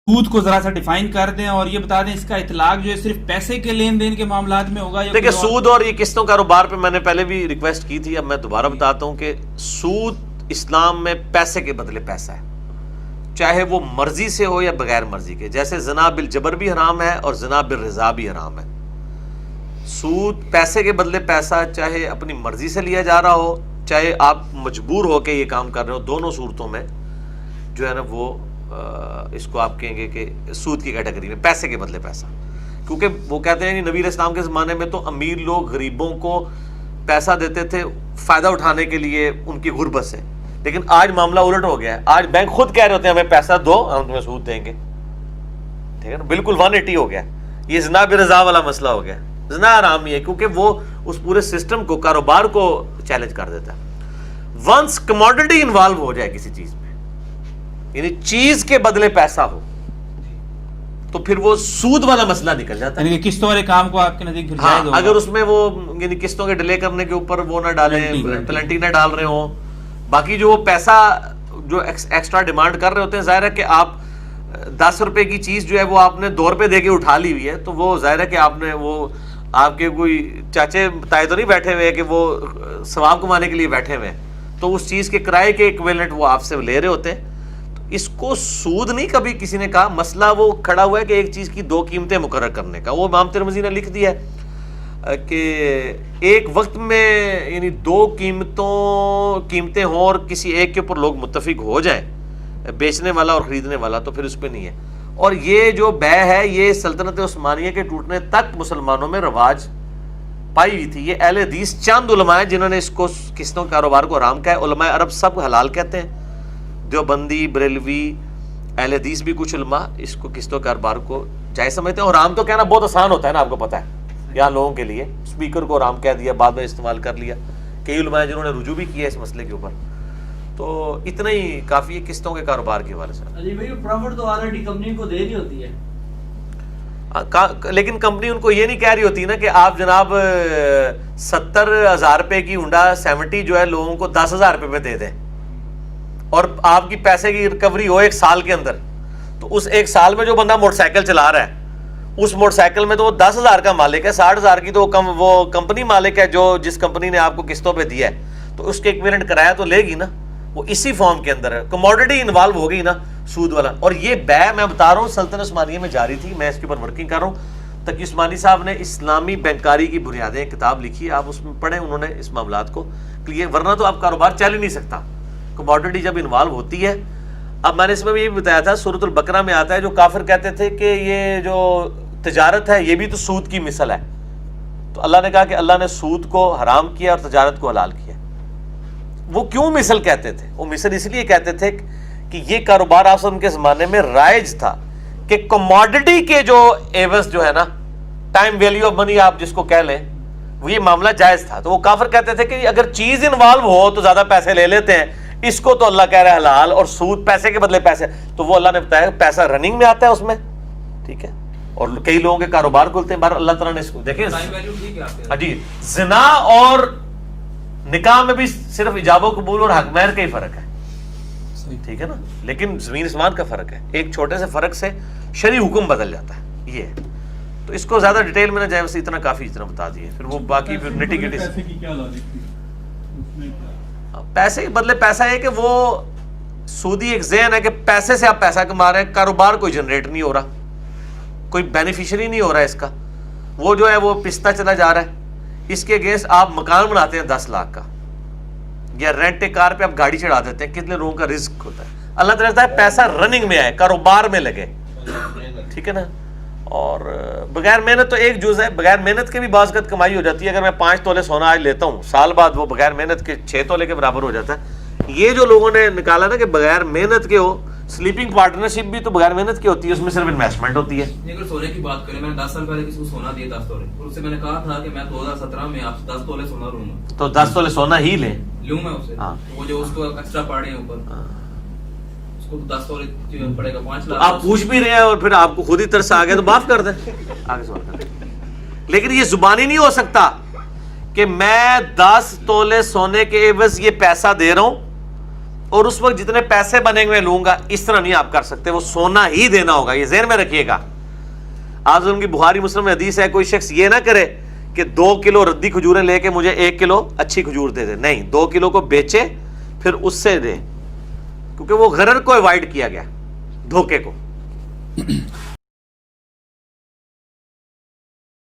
سود کو ذرا سا ڈیفائن کر دیں اور یہ بتا دیں اس کا اطلاق جو ہے صرف پیسے کے لین دین کے معاملات میں ہوگا یا دیکھیں سود اور یہ قسطوں کاروبار پہ میں نے پہلے بھی ریکویسٹ کی تھی، اب میں دوبارہ بتاتا ہوں کہ سود اسلام میں پیسے کے بدلے پیسہ ہے، چاہے وہ مرضی سے ہو یا بغیر مرضی کے. جیسے زنا بالجبر بھی حرام ہے اور زنا بالرضا بھی حرام ہے. سود پیسے کے بدلے پیسہ، چاہے اپنی مرضی سے لیا جا رہا ہو چاہے آپ مجبور ہو کے یہ کام کر رہے ہو، دونوں صورتوں میں جو ہے نا وہ اس کو آپ کہیں گے کہ سود کی کیٹیگری میں پیسے کے بدلے پیسہ. کیونکہ وہ کہتے ہیں کہ نبی علیہ السلام کے زمانے میں تو امیر لوگ غریبوں کو پیسہ دیتے تھے فائدہ اٹھانے کے لیے ان کی غربت سے، لیکن آج معاملہ الٹ ہو گیا ہے. آج بینک خود کہہ رہے ہوتے ہیں ہمیں پیسہ دو ہم تمہیں سود دیں گے. ٹھیک ہے نا، بالکل 180 ہو گیا. یہ زنا برضا والا مسئلہ ہو گیا. زنا حرام ہی ہے کیونکہ وہ اس پورے سسٹم کو، کاروبار کو چیلنج کر دیتا ہے. ونس کموڈٹی انوالو ہو جائے کسی چیز میں، یعنی چیز کے بدلے پیسہ ہو، تو پھر وہ سود والا مسئلہ نکل جاتا ہے. یعنی کہ قسطوں والے کام کو آپ کے نزدیک ہاں، اگر اس میں وہ یعنی قسطوں کے ڈیلے کرنے کے اوپر وہ نہ ڈالیں، پلنٹی نہ ڈال رہے ہوں، باقی جو وہ پیسہ جو ایکسٹرا ڈیمانڈ کر رہے ہوتے ہیں، ظاہر ہے کہ آپ 10 روپے کی چیز جو ہے وہ آپ نے 2 روپے دے کے اٹھا لی ہوئی ہے، تو وہ ظاہر ہے کہ آپ نے وہ آپ کے کوئی چاچے تائے تو نہیں بیٹھے ہوئے کہ وہ ثواب کمانے کے لیے بیٹھے ہوئے ہیں، تو اس چیز کے کرائے کے ایکویلنٹ وہ آپ سے لے رہے ہوتے ہیں. تو اس کو سود نہیں کبھی کسی نے کہا. مسئلہ وہ کھڑا ہوا ہے کہ ایک چیز کی 2 قیمتیں مقرر کرنے کا. وہ امام ترمذی نے لکھ دیا ہے کہ ایک وقت میں یعنی 2 قیمتیں ہوں اور کسی ایک کے اوپر لوگ متفق ہو جائیں، بیچنے والا اور خریدنے والا، تو پھر اس پہ نہیں ہے. اور یہ جو بے ہے یہ سلطنت عثمانیہ کے ٹوٹنے تک مسلمانوں میں رواج پائی ہوئی تھی. یہ اہل حدیث چند علماء ہیں جنہوں نے اس کو قسطوں کاروبار کو حرام کہا ہے. علماء عرب سب حلال کہتے ہیں، دیوبندی، بریلوی، اہل حدیث بھی کچھ علماء اس کو قسطوں کاروبار کو جائز سمجھتے ہیں. اور حرام تو کہنا بہت آسان ہوتا ہے نا، آپ کو پتہ ہے یہاں لوگوں کے لیے اسپیکر کو حرام کہہ دیا، بعد میں استعمال کر لیا. کئی علماء ہیں جنہوں نے رجوع بھی کیا اس مسئلے کے اوپر. تو اتنا ہی کافی ہے قسطوں کے کاروبار کے حوالے سے. جی بھائی پروفٹ تو آلریڈی کمپنی کو دینی ہوتی ہے، لیکن کمپنی ان کو یہ نہیں کہہ رہی ہوتی نا کہ آپ جناب 70,000 روپے کی ہونڈا 70 جو ہے لوگوں کو 10,000 روپے پہ دے دیں اور آپ کی پیسے کی ریکوری ہو 1 سال کے اندر. تو اس 1 سال میں جو بندہ موٹر سائیکل چلا رہا ہے اس موٹر سائیکل میں تو وہ 10,000 کا مالک ہے، 60,000 کی تو وہ کمپنی مالک ہے جو جس کمپنی نے آپ کو قسطوں پہ دیا ہے. تو اس کے ایکویلنٹ کرایہ تو لے گی نا، وہ اسی فارم کے اندر ہے. کموڈٹی انوالو ہو گئی نا سود والا. اور یہ بے میں بتا رہا ہوں سلطنت عثمانیہ میں جاری تھی. میں اس کے اوپر ورکنگ کر رہا ہوں. تقی عثمانی صاحب نے اسلامی بینکاری کی بنیادیں کتاب لکھی ہے، آپ اس میں پڑھیں. انہوں نے اس معاملات کو کلیئر، ورنہ تو آپ کاروبار چل ہی نہیں سکتا کموڈٹی جب انوالو ہوتی ہے. اب میں نے اس میں بھی یہ بتایا تھا، سورۃ البقرہ میں آتا ہے جو کافر کہتے تھے کہ یہ جو تجارت ہے یہ بھی تو سود کی مثل ہے. تو اللہ نے کہا کہ اللہ نے سود کو حرام کیا اور تجارت کو حلال کیا. وہ کیوں مثل کہتے تھے؟ وہ مثل اس لیے کہتے تھے کہ یہ کاروبار آپ کے زمانے میں رائج تھا کہ کموڈٹی کے جو ایوز جو ہے نا، ٹائم ویلیو آف منی آپ جس کو کہہ لیں، وہ یہ معاملہ جائز تھا. تو وہ کافر کہتے تھے کہ اگر چیز انوالو ہو تو زیادہ پیسے لے لیتے ہیں، اس کو تو اللہ کہہ رہا ہے حلال، اور سود پیسے کے بدلے پیسے. تو وہ اللہ نے بتایا پیسہ رننگ میں آتا ہے اس میں. ٹھیک ہے، اور کئی لوگوں کے کاروبار کھلتے ہیں. بہر اللہ تعالیٰ نے اس کو دیکھیں جی، زنا اور نکاح میں بھی صرف ایجاب و قبول اور حق مہر کا ہی فرق ہے. ٹھیک ہے نا، لیکن زمین آسمان کا فرق ہے. ایک چھوٹے سے فرق سے شرعی حکم بدل جاتا ہے. یہ ہے. تو اس کو زیادہ ڈیٹیل میں نہ جائے، بس اتنا کافی، اتنا بتا دیے. پھر وہ باقی پھر نٹی گٹی پیسے کے بدلے پیسہ ہے کہ وہ سودی ایک ذہن ہے کہ پیسے سے آپ پیسہ کما رہے ہیں، کاروبار کوئی جنریٹ نہیں ہو رہا، کوئی بینیفیشری نہیں ہو رہا ہے اس کا. وہ جو ہے وہ پستا چلا جا رہا ہے. اس کے اگینسٹ آپ مکان بناتے ہیں 10 لاکھ کا، یا رینٹ کار پہ آپ گاڑی چڑھا دیتے ہیں. کتنے لوگوں کا رزق ہوتا ہے. اللہ تعالیٰ کہتا ہے پیسہ رننگ میں آئے، کاروبار میں لگے. ٹھیک ہے نا. اور بغیر محنت تو ایک جز ہے، بغیر محنت کے بھی بعض اوقات کمائی ہو جاتی ہے. اگر میں 5 تولے سونا آج لیتا ہوں، سال بعد وہ بغیر محنت کے 6 تولے کے برابر ہو جاتا ہے. یہ جو لوگوں نے نکالا نا کہ بغیر محنت کے ہو، سلیپنگ پارٹنرشپ بھی تو بغیر محنت کی ہوتی ہے، اس میں صرف انویسٹمنٹ ہوتی ہے. اگر سونے کی بات کریں، میں نے 10 سال پہلے کسی کو سونا دیا 10 تولے، اور اس سے میں نے کہا تھا کہ میں 2017 میں آپ سے 10 تولے سونا لوں گا. تو 10 تولے سونا ہی لیں میں اسے. وہ جو اس کو ایکسٹرا پاڑے ہیں اوپر، اس کو 10 تولے پڑے گا 5 لاکھ. آپ پوچھ بھی رہے ہیں اور پھر آپ کو خود ہی ترس آ گیا تو معاف کر دیں. آگے سوال کریں. لیکن یہ زبانی نہیں ہو سکتا کہ میں 10 تولے سونے کے عوض یہ پیسہ دے رہا ہوں اور اس وقت جتنے پیسے بنے ہوئے لوں گا اس طرح نہیں آپ کر سکتے, وہ سونا ہی دینا ہوگا, یہ ذہن میں رکھیے گا. آج ان کی بخاری مسلم میں حدیث ہے, کوئی شخص یہ نہ کرے کہ 2 کلو ردی کھجوریں لے کے مجھے 1 کلو اچھی کھجور دے دے, نہیں, 2 کلو کو بیچے پھر اس سے دے, کیونکہ وہ غرر کو اوائڈ کیا گیا, دھوکے کو.